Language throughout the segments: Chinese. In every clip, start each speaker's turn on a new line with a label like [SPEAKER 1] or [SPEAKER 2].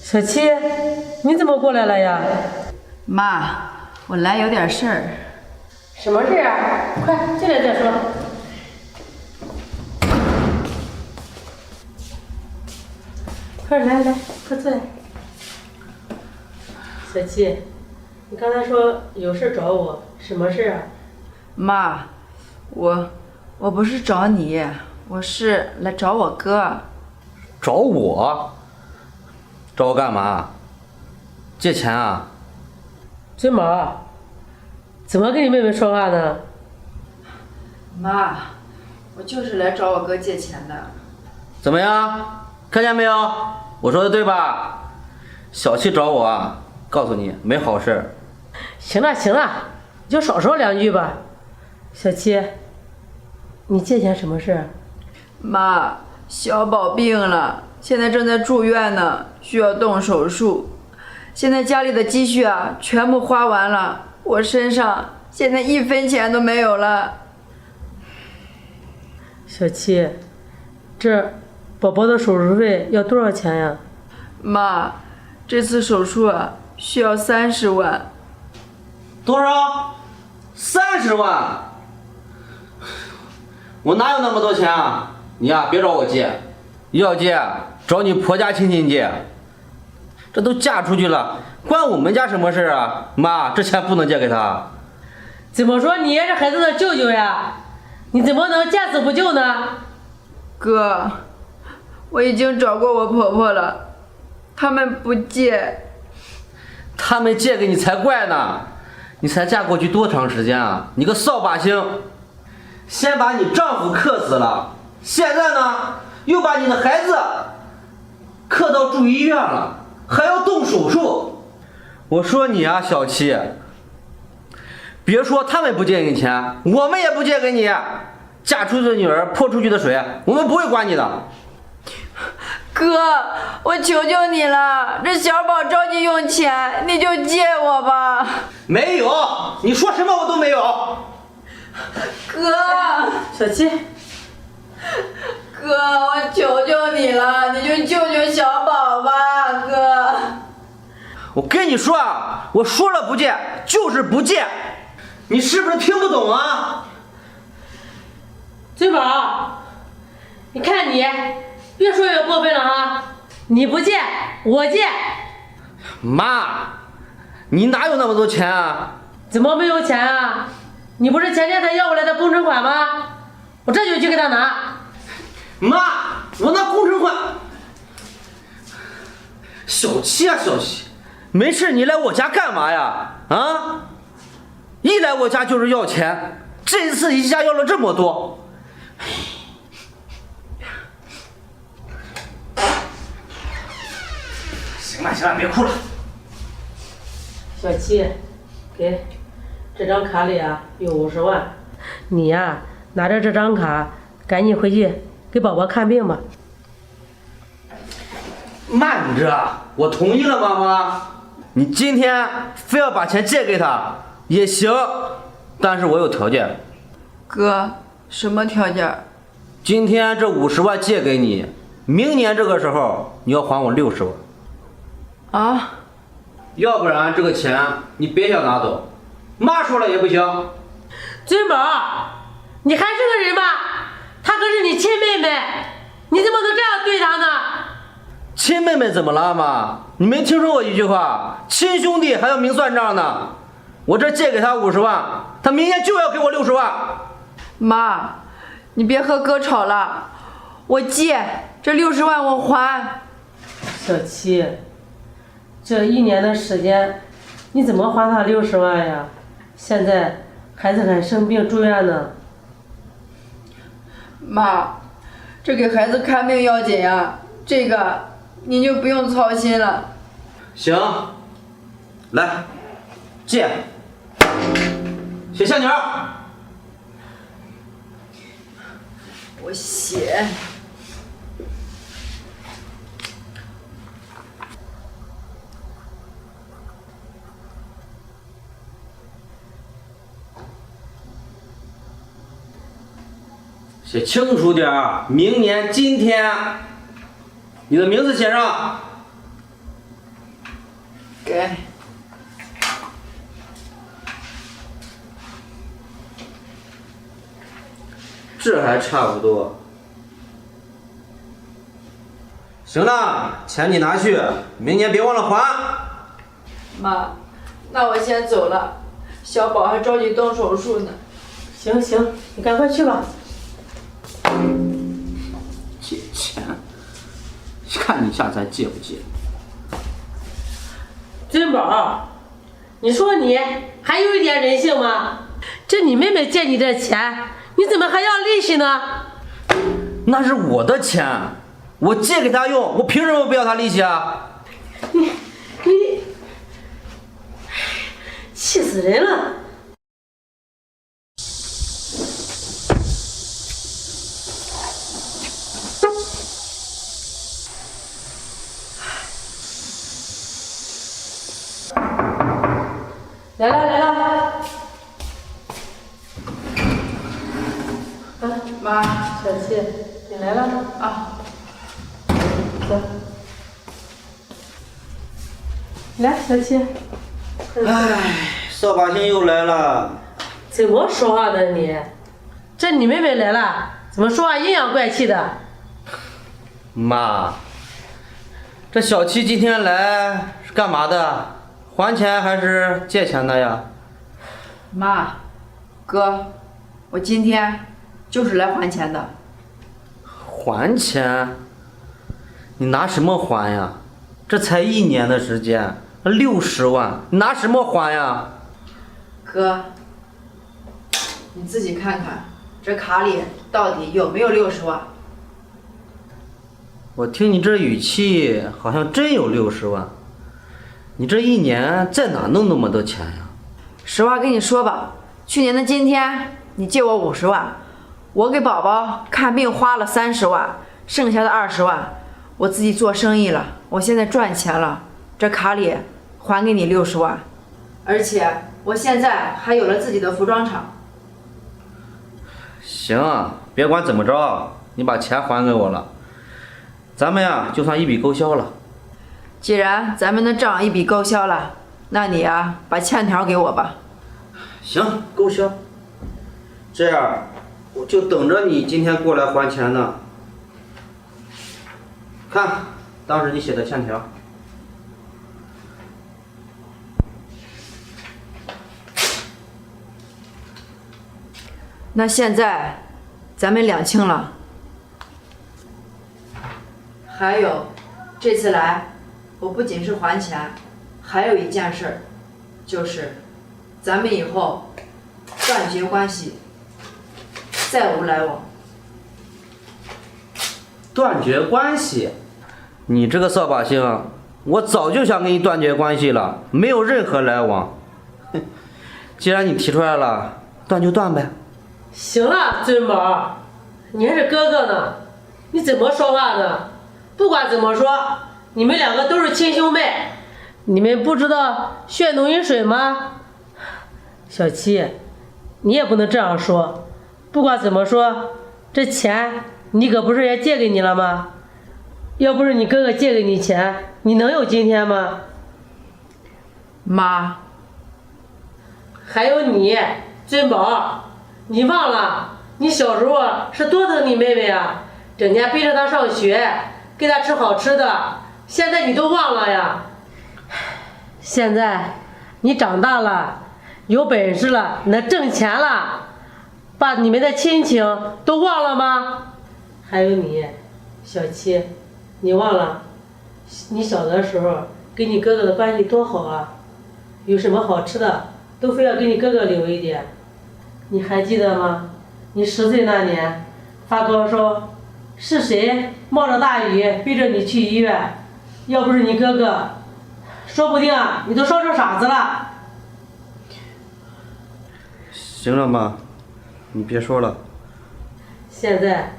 [SPEAKER 1] 小七，你怎么过来了呀？
[SPEAKER 2] 妈，我来有点事儿。
[SPEAKER 1] 什么事啊？快进来再说。快来，快坐来。小七，你刚才说有事找我，什么事啊？
[SPEAKER 2] 妈，我不是找你，我是来找我哥。
[SPEAKER 3] 找我？找我干嘛？借钱啊？
[SPEAKER 1] 金毛，怎么跟你妹妹说话呢？
[SPEAKER 2] 妈，我就是来找我哥借钱的。
[SPEAKER 3] 怎么样？看见没有？我说的对吧？小七找我啊，告诉你没好事。
[SPEAKER 1] 行了，你就少说两句吧。小七，你借钱什么事？
[SPEAKER 2] 妈，小宝病了，现在正在住院呢，需要动手术。现在家里的积蓄啊，全部花完了，我身上现在1分钱都没有了。
[SPEAKER 1] 小七，这宝宝的手术费要多少钱呀？
[SPEAKER 2] 妈，这次手术啊，需要30万。
[SPEAKER 3] 多少？30万？我哪有那么多钱啊？你呀，别找我借，要借找你婆家亲戚借。这都嫁出去了，关我们家什么事啊？妈，这钱不能借给他。
[SPEAKER 1] 怎么说你也是孩子的舅舅呀？你怎么能见死不救呢？
[SPEAKER 2] 哥，我已经找过我婆婆了，他们不借。
[SPEAKER 3] 他们借给你才怪呢！你才嫁过去多长时间啊？你个扫把星！先把你丈夫克死了，现在呢又把你的孩子克到住医院了，还要动手术。我说你啊，小七，别说他们不借你钱，我们也不借给你。嫁出去的女儿泼出去的水，我们不会管你的。
[SPEAKER 2] 哥，我求求你了，这小宝着急用钱，你就借我吧。
[SPEAKER 3] 没有，你说什么我都没有。
[SPEAKER 2] 哥，
[SPEAKER 1] 小七，
[SPEAKER 2] 哥，我求求你了，你就救救小宝吧，哥。
[SPEAKER 3] 我跟你说啊，我说了不借就是不借，你是不是听不懂啊？
[SPEAKER 1] 尊宝，你看你越说越过分了啊！你不借，我借。
[SPEAKER 3] 妈，你哪有那么多钱啊？
[SPEAKER 1] 怎么没有钱啊？你不是前天才要过来的工程款吗？我这就去给他拿。
[SPEAKER 3] 妈，我拿工程款。小七啊，小七，没事你来我家干嘛呀？啊，一来我家就是要钱，这一次一下要了这么多。行了，别哭了。
[SPEAKER 1] 小七，给，这张卡里啊有50万，你呀拿着这张卡赶紧回去给宝宝看病吧。
[SPEAKER 3] 慢着，我同意了，妈妈。你今天非要把钱借给他也行，但是我有条件。
[SPEAKER 2] 哥，什么条件？
[SPEAKER 3] 今天这50万借给你，明年这个时候你要还我60万。
[SPEAKER 2] 啊？
[SPEAKER 3] 要不然这个钱你别想拿走，妈说了也不行。
[SPEAKER 1] 尊宝，你还是个人吗？她可是你亲妹妹，你怎么能这样对她呢？
[SPEAKER 3] 亲妹妹怎么了妈？你没听说过一句话，亲兄弟还要明算账呢。我这借给他50万，他明年就要给我60万。
[SPEAKER 2] 妈，你别和哥吵了，我借这60万我还。
[SPEAKER 1] 小七，这1年的时间，你怎么还他60万呀？现在孩子还生病住院呢。
[SPEAKER 2] 妈，这给孩子看病要紧呀，这个您就不用操心了。
[SPEAKER 3] 行，来，借写欠条。
[SPEAKER 2] 我写。
[SPEAKER 3] 写清楚点儿，明年今天，你的名字写上。
[SPEAKER 2] 给。
[SPEAKER 3] 这还差不多。行了，钱你拿去，明年别忘了还。
[SPEAKER 2] 妈，那我先走了，小宝还着急动手术呢。
[SPEAKER 1] 行行，你赶快去吧。
[SPEAKER 3] 借钱，看你下次还借不借？
[SPEAKER 1] 尊宝，你说你还有一点人性吗？这你妹妹借你这钱，你怎么还要利息呢？
[SPEAKER 3] 那是我的钱，我借给她用，我凭什么不要她利息啊？
[SPEAKER 1] 你，气死人了！来了来了，啊，
[SPEAKER 2] 妈，
[SPEAKER 1] 小七，你来了
[SPEAKER 2] 啊，
[SPEAKER 1] 走，来，小七。
[SPEAKER 3] 唉，扫把星又来了。
[SPEAKER 1] 怎么说话的你？这你妹妹来了，怎么说话阴阳怪气的？
[SPEAKER 3] 妈，这小七今天来是干嘛的？还钱还是借钱的呀？
[SPEAKER 2] 妈，哥，我今天就是来还钱的。
[SPEAKER 3] 还钱？你拿什么还呀？这才1年的时间，60万，你拿什么还呀？
[SPEAKER 2] 哥，你自己看看，这卡里到底有没有60万？
[SPEAKER 3] 我听你这语气，好像真有60万。你这1年在哪弄那么多钱呀？
[SPEAKER 2] 实话跟你说吧，去年的今天你借我50万，我给宝宝看病花了30万，剩下的20万我自己做生意了，我现在赚钱了，这卡里还给你60万，而且我现在还有了自己的服装厂。
[SPEAKER 3] 行，别管怎么着，你把钱还给我了，咱们呀就算一笔勾销了。
[SPEAKER 2] 既然咱们的账一笔勾销了，那你啊把欠条给我吧。
[SPEAKER 3] 行，勾销。这样，我就等着你今天过来还钱呢。看，当时你写的欠条。
[SPEAKER 2] 那现在咱们两清了。还有，这次来，我不仅是还钱，还有一件事儿，就是咱们以后断绝关系，再无来往。
[SPEAKER 3] 断绝关系？你这个扫把星，我早就想跟你断绝关系了，没有任何来往。哼，既然你提出来了，断就断呗。
[SPEAKER 1] 行了，尊宝，你还是哥哥呢，你怎么说话呢？不管怎么说，你们两个都是亲兄妹，你们不知道血浓于水吗？小七，你也不能这样说。不管怎么说，这钱你可不是也借给你了吗？要不是你哥哥借给你钱，你能有今天吗？
[SPEAKER 2] 妈，
[SPEAKER 1] 还有你，尊宝，你忘了你小时候是多疼你妹妹啊，整天背着她上学，给她吃好吃的，现在你都忘了呀？现在你长大了，有本事了，能挣钱了，把你们的亲情都忘了吗？还有你，小七，你忘了你小的时候跟你哥哥的关系多好啊，有什么好吃的都非要给你哥哥留一点。你还记得吗？你10岁那年发高烧，是谁冒着大雨逼着你去医院？要不是你哥哥，说不定啊你都烧成傻子了。
[SPEAKER 3] 行了妈，你别说了。
[SPEAKER 1] 现在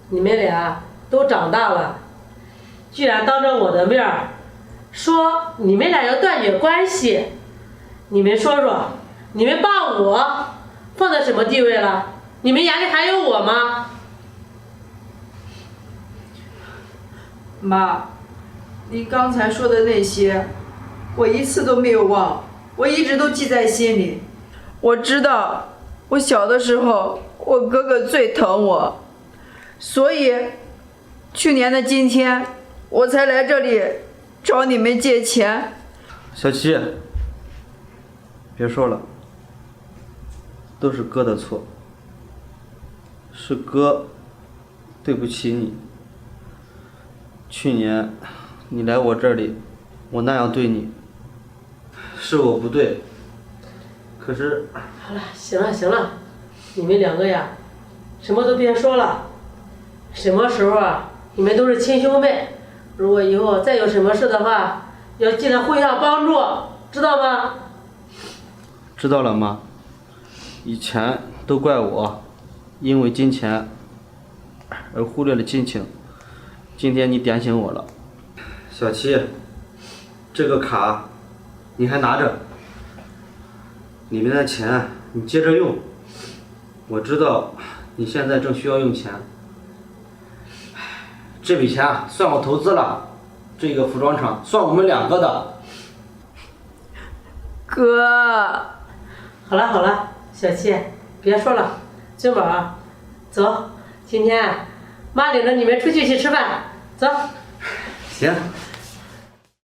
[SPEAKER 1] 你们俩都长大了，居然当着我的面儿说你们俩要断绝关系，你们说说，你们把我放在什么地位了？你们眼里还有我吗？
[SPEAKER 2] 妈，你刚才说的那些，我一次都没有忘，我一直都记在心里。我知道，我小的时候，我哥哥最疼我，所以去年的今天，我才来这里找你们借钱。
[SPEAKER 3] 小七，别说了，都是哥的错，是哥对不起你。去年你来我这里，我那样对你，是我不对。可是，
[SPEAKER 1] 好了，行了行了，你们两个呀，什么都别说了。什么时候啊，你们都是亲兄妹。如果以后再有什么事的话，要记得互相帮助，知道吗？
[SPEAKER 3] 知道了吗？以前都怪我，因为金钱而忽略了亲情。今天你点醒我了，小七，这个卡你还拿着，里面的钱你接着用。我知道你现在正需要用钱，这笔钱算我投资了，这个服装厂算我们两个的。
[SPEAKER 2] 哥，
[SPEAKER 1] 好了好了，小七，别说了，君宝，走，今天妈领着你们出去吃饭，走。
[SPEAKER 3] 行，